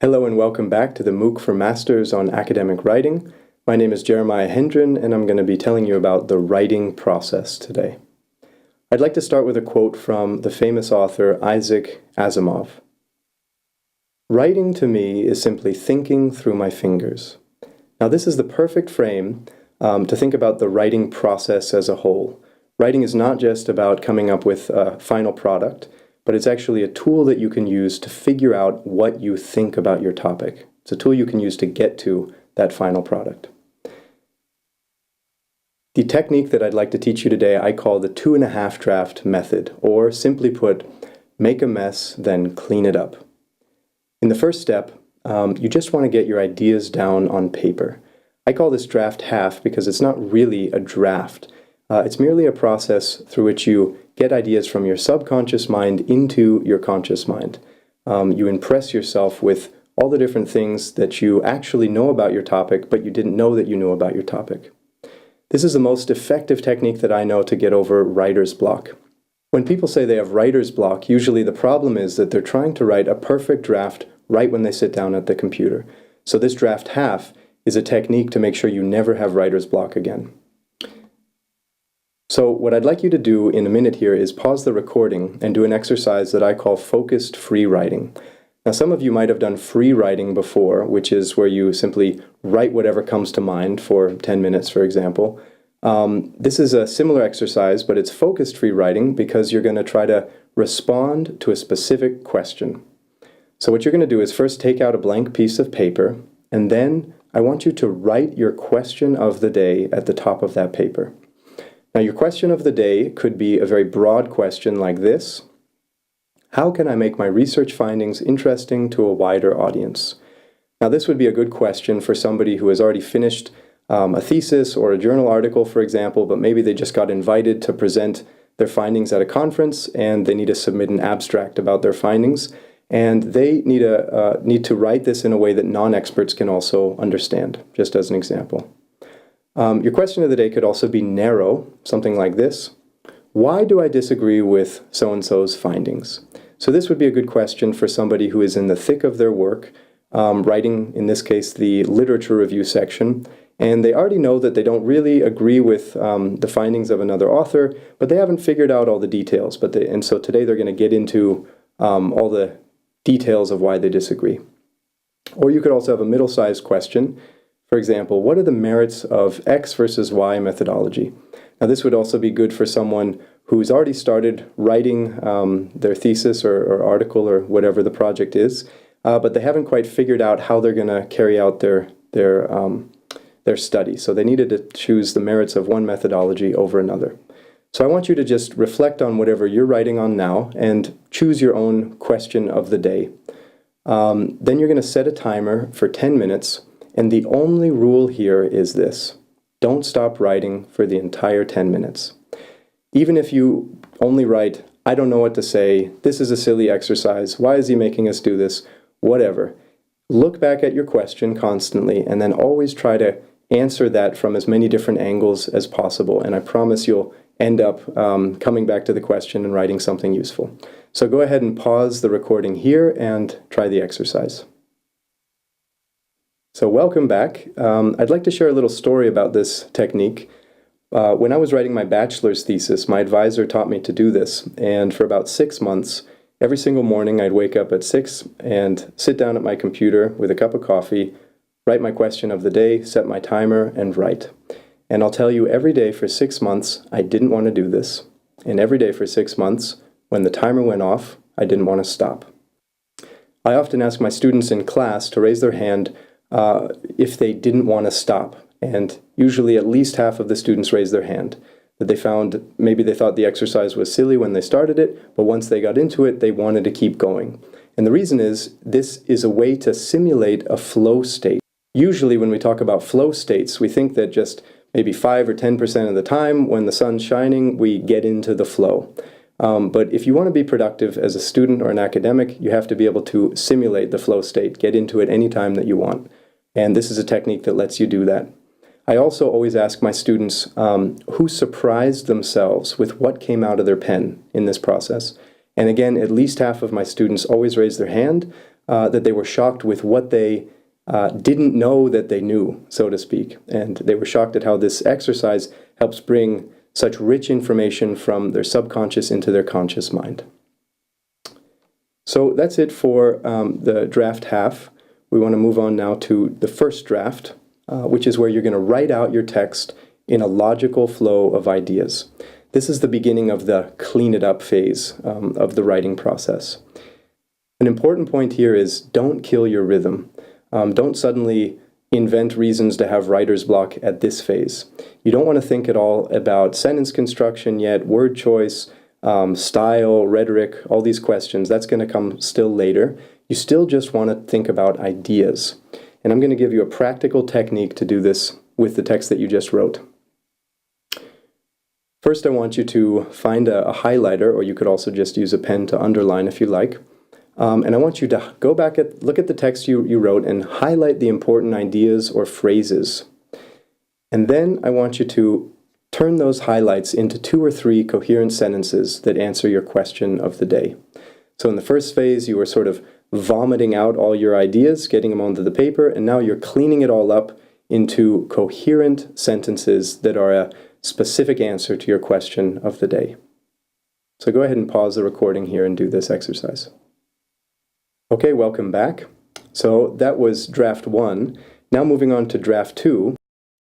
Hello and welcome back to the MOOC for Masters on Academic Writing. My name is Jeremiah Hendren and I'm going to be telling you about the writing process today. I'd like to start with a quote from the famous author Isaac Asimov. "Writing to me is simply thinking through my fingers." Now this is the perfect frame to think about the writing process as a whole. Writing is not just about coming up with a final product, but it's actually a tool that you can use to figure out what you think about your topic. It's a tool you can use to get to that final product. The technique that I'd like to teach you today I call the 2.5 draft method, or simply put, make a mess, then clean it up. In the first step, you just want to get your ideas down on paper. I call this draft half because it's not really a draft. It's merely a process through which you get ideas from your subconscious mind into your conscious mind. You impress yourself with all the different things that you actually know about your topic, but you didn't know that you knew about your topic. This is the most effective technique that I know to get over writer's block. When people say they have writer's block, usually the problem is that they're trying to write a perfect draft right when they sit down at the computer. So this draft half is a technique to make sure you never have writer's block again. So what I'd like you to do in a minute here is pause the recording and do an exercise that I call focused free writing. Now some of you might have done free writing before, which is where you simply write whatever comes to mind for 10 minutes, for example. This is a similar exercise, but it's focused free writing because you're going to try to respond to a specific question. So what you're going to do is first take out a blank piece of paper, and then I want you to write your question of the day at the top of that paper. Now your question of the day could be a very broad question like this: how can I make my research findings interesting to a wider audience? Now this would be a good question for somebody who has already finished a thesis or a journal article, for example, but maybe they just got invited to present their findings at a conference and they need to submit an abstract about their findings, and they need to write this in a way that non-experts can also understand, just as an example. Your question of the day could also be narrow, something like this: why do I disagree with so-and-so's findings? So this would be a good question for somebody who is in the thick of their work, writing, in this case, the literature review section, and they already know that they don't really agree with the findings of another author, but they haven't figured out all the details. And so today they're going to get into all the details of why they disagree. Or you could also have a middle-sized question. For example, what are the merits of X versus Y methodology? Now this would also be good for someone who's already started writing their thesis or article or whatever the project is, but they haven't quite figured out how they're going to carry out their study. So they needed to choose the merits of one methodology over another. So I want you to just reflect on whatever you're writing on now and choose your own question of the day. Then you're going to set a timer for 10 minutes. And the only rule here is this: don't stop writing for the entire 10 minutes. Even if you only write, "I don't know what to say, this is a silly exercise, why is he making us do this," whatever. Look back at your question constantly and then always try to answer that from as many different angles as possible. And I promise you'll end up coming back to the question and writing something useful. So go ahead and pause the recording here and try the exercise. So welcome back. I'd like to share a little story about this technique. When I was writing my bachelor's thesis, my advisor taught me to do this, and for about 6 months, every single morning I'd wake up at 6 and sit down at my computer with a cup of coffee, write my question of the day, set my timer, and write. And I'll tell you, every day for 6 months I didn't want to do this, and every day for 6 months, when the timer went off, I didn't want to stop. I often ask my students in class to raise their hand if they didn't want to stop, and usually at least half of the students raised their hand, that they found maybe they thought the exercise was silly when they started it, but once they got into it, they wanted to keep going. And the reason is, this is a way to simulate a flow state. Usually when we talk about flow states, we think that just maybe 5 or 10% of the time when the sun's shining, we get into the flow. But if you want to be productive as a student or an academic, you have to be able to simulate the flow state, get into it anytime that you want. And this is a technique that lets you do that. I also always ask my students who surprised themselves with what came out of their pen in this process. And again, at least half of my students always raise their hand that they were shocked with what they didn't know that they knew, so to speak. And they were shocked at how this exercise helps bring such rich information from their subconscious into their conscious mind. So that's it for the draft half. We want to move on now to the first draft, which is where you're going to write out your text in a logical flow of ideas. This is the beginning of the clean it up phase of the writing process. An important point here is don't kill your rhythm. Don't suddenly invent reasons to have writer's block at this phase. You don't want to think at all about sentence construction yet, word choice, style, rhetoric, all these questions. That's going to come still later. You still just want to think about ideas. And I'm going to give you a practical technique to do this with the text that you just wrote. First, I want you to find a highlighter, or you could also just use a pen to underline if you like. And I want you to go back look at the text you wrote and highlight the important ideas or phrases. And then I want you to turn those highlights into 2 or 3 coherent sentences that answer your question of the day. So in the first phase, you were sort of vomiting out all your ideas, getting them onto the paper, and now you're cleaning it all up into coherent sentences that are a specific answer to your question of the day. So go ahead and pause the recording here and do this exercise. Okay, welcome back. So that was draft 1. Now moving on to draft 2.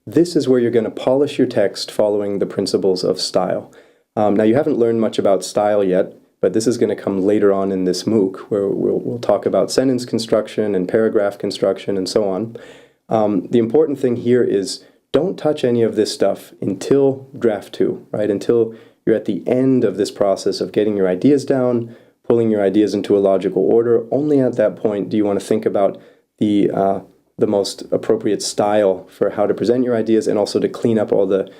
This is where you're going to polish your text following the principles of style. Now you haven't learned much about style yet, but this is going to come later on in this MOOC, where we'll talk about sentence construction and paragraph construction and so on. The important thing here is don't touch any of this stuff until draft 2, right? Until you're at the end of this process of getting your ideas down, pulling your ideas into a logical order. Only at that point do you want to think about the most appropriate style for how to present your ideas, and also to clean up all the,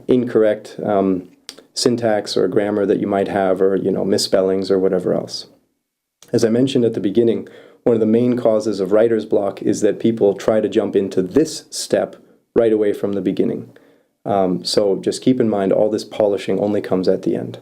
incorrect syntax or grammar that you might have, or, misspellings or whatever else. As I mentioned at the beginning, one of the main causes of writer's block is that people try to jump into this step right away from the beginning. So just keep in mind, all this polishing only comes at the end.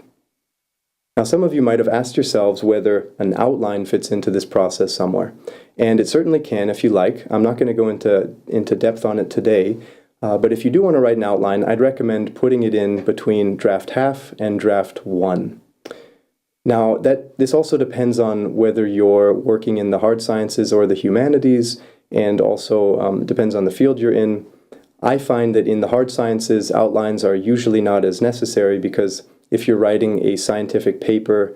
Now, some of you might have asked yourselves whether an outline fits into this process somewhere. And it certainly can if you like. I'm not going to go into depth on it today. But if you do want to write an outline, I'd recommend putting it in between draft half and draft 1. Now, this also depends on whether you're working in the hard sciences or the humanities, and also depends on the field you're in. I find that in the hard sciences, outlines are usually not as necessary, because if you're writing a scientific paper,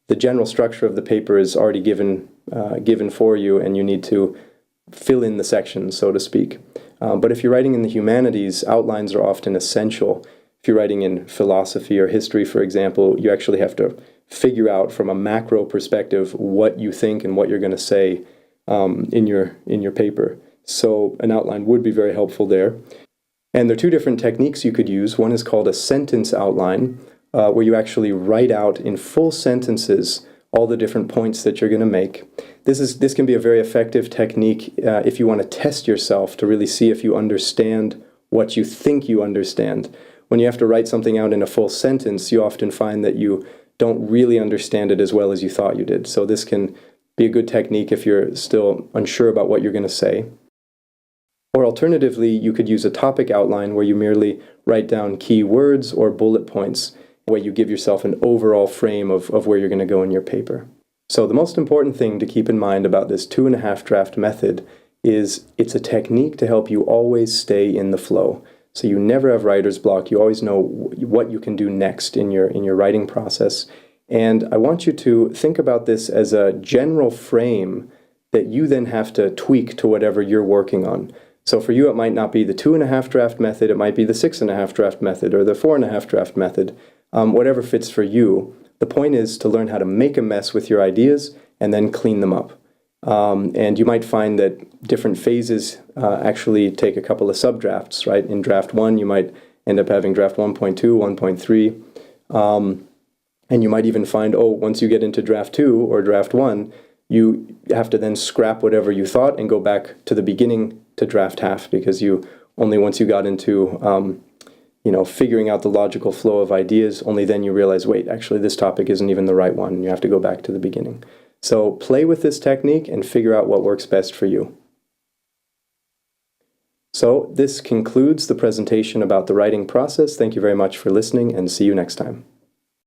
the general structure of the paper is already given for you, and you need to fill in the sections, so to speak. But if you're writing in the humanities, outlines are often essential. If you're writing in philosophy or history, for example, you actually have to figure out from a macro perspective what you think and what you're going to say in your paper. So an outline would be very helpful there. And there are 2 different techniques you could use. One is called a sentence outline, where you actually write out in full sentences all the different points that you're going to make. This can be a very effective technique if you want to test yourself to really see if you understand what you think you understand. When you have to write something out in a full sentence, you often find that you don't really understand it as well as you thought you did. So this can be a good technique if you're still unsure about what you're going to say. Or alternatively, you could use a topic outline where you merely write down key words or bullet points, where you give yourself an overall frame of where you're going to go in your paper. So the most important thing to keep in mind about this 2.5 draft method is it's a technique to help you always stay in the flow. So you never have writer's block. You always know what you can do next in your writing process. And I want you to think about this as a general frame that you then have to tweak to whatever you're working on. So for you, it might not be the 2.5 draft method. It might be the 6.5 draft method or the 4.5 draft method, whatever fits for you. The point is to learn how to make a mess with your ideas and then clean them up. And you might find that different phases actually take a couple of subdrafts, right? In draft 1, you might end up having draft 1.2, 1.3. And you might even find, once you get into draft 2 or draft 1, you have to then scrap whatever you thought and go back to the beginning to draft half, because you Only once you got into figuring out the logical flow of ideas, only then you realize, wait, actually this topic isn't even the right one, and you have to go back to the beginning. So play with this technique and figure out what works best for you. So this concludes the presentation about the writing process. Thank you very much for listening, and see you next time.